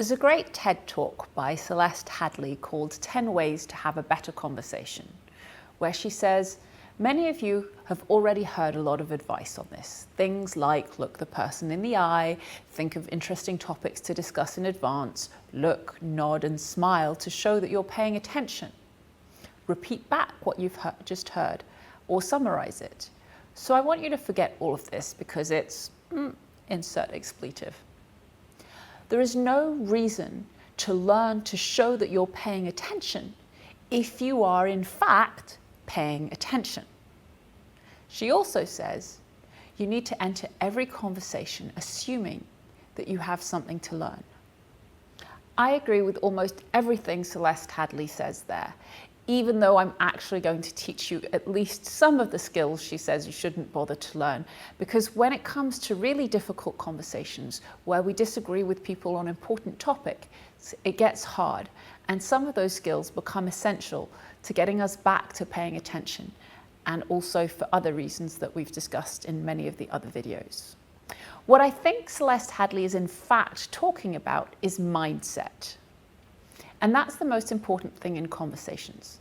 There's a great TED talk by Celeste Hadley called 10 Ways to Have a Better Conversation, where she says, many of you have already heard a lot of advice on this. Things like look the person in the eye, think of interesting topics to discuss in advance, look, nod and smile to show that you're paying attention. Repeat back what you've just heard or summarize it. So I want you to forget all of this because it's insert expletive. There is no reason to learn to show that you're paying attention if you are in fact paying attention. She also says you need to enter every conversation assuming that you have something to learn. I agree with almost everything Celeste Hadley says there, even though I'm actually going to teach you at least some of the skills she says you shouldn't bother to learn, because when it comes to really difficult conversations where we disagree with people on important topics, it gets hard, and some of those skills become essential to getting us back to paying attention, and also for other reasons that we've discussed in many of the other videos. What I think Celeste Hadley is in fact talking about is mindset. And that's the most important thing in conversations.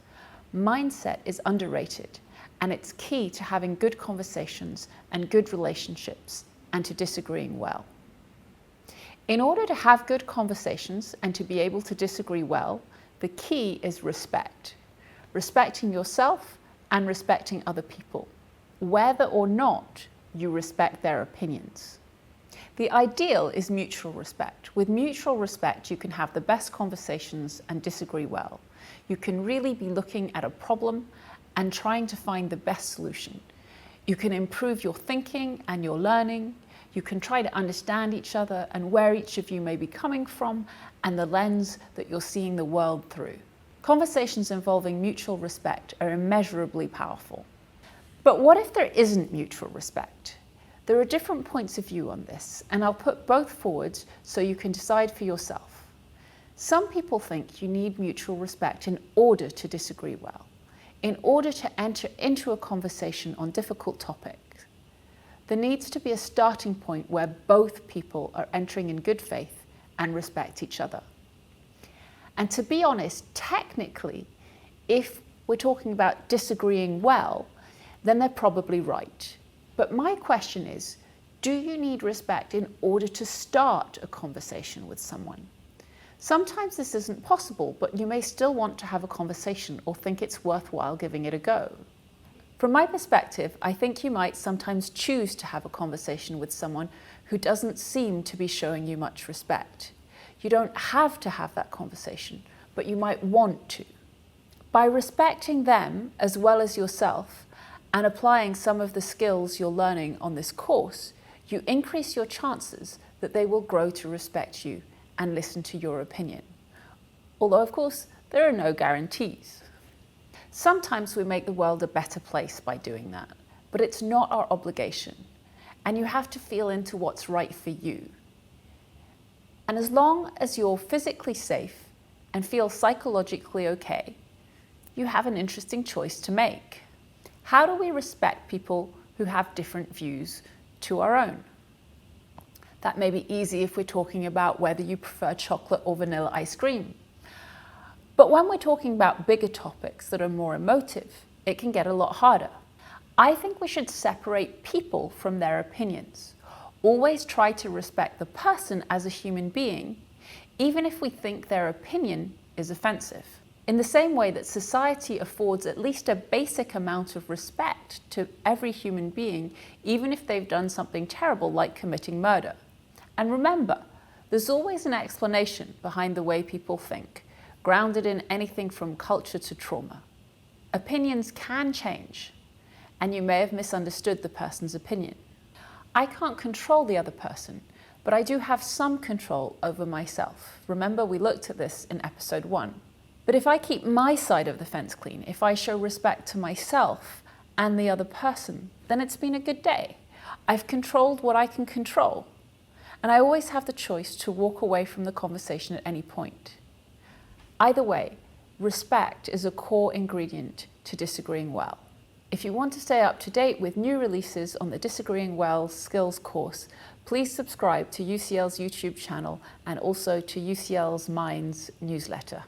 Mindset is underrated, and it's key to having good conversations and good relationships and to disagreeing well. In order to have good conversations and to be able to disagree well, the key is respect. Respecting yourself and respecting other people, whether or not you respect their opinions. The ideal is mutual respect. With mutual respect, you can have the best conversations and disagree well. You can really be looking at a problem and trying to find the best solution. You can improve your thinking and your learning. You can try to understand each other and where each of you may be coming from and the lens that you're seeing the world through. Conversations involving mutual respect are immeasurably powerful. But what if there isn't mutual respect? There are different points of view on this, and I'll put both forward so you can decide for yourself. Some people think you need mutual respect in order to disagree well, in order to enter into a conversation on difficult topics. There needs to be a starting point where both people are entering in good faith and respect each other. And to be honest, technically, if we're talking about disagreeing well, then they're probably right. But my question is, do you need respect in order to start a conversation with someone? Sometimes this isn't possible, but you may still want to have a conversation or think it's worthwhile giving it a go. From my perspective, I think you might sometimes choose to have a conversation with someone who doesn't seem to be showing you much respect. You don't have to have that conversation, but you might want to. By respecting them as well as yourself, and applying some of the skills you're learning on this course, you increase your chances that they will grow to respect you and listen to your opinion. Although, of course, there are no guarantees. Sometimes we make the world a better place by doing that, but it's not our obligation, and you have to feel into what's right for you. And as long as you're physically safe and feel psychologically okay, you have an interesting choice to make. How do we respect people who have different views to our own? That may be easy if we're talking about whether you prefer chocolate or vanilla ice cream. But when we're talking about bigger topics that are more emotive, it can get a lot harder. I think we should separate people from their opinions. Always try to respect the person as a human being, even if we think their opinion is offensive. In the same way that society affords at least a basic amount of respect to every human being, even if they've done something terrible like committing murder. And remember, there's always an explanation behind the way people think, grounded in anything from culture to trauma. Opinions can change, and you may have misunderstood the person's opinion. I can't control the other person, but I do have some control over myself. Remember, we looked at this in episode 1. But if I keep my side of the fence clean, if I show respect to myself and the other person, then it's been a good day. I've controlled what I can control. And I always have the choice to walk away from the conversation at any point. Either way, respect is a core ingredient to disagreeing well. If you want to stay up to date with new releases on the Disagreeing Well skills course, please subscribe to UCL's YouTube channel and also to UCL's Minds newsletter.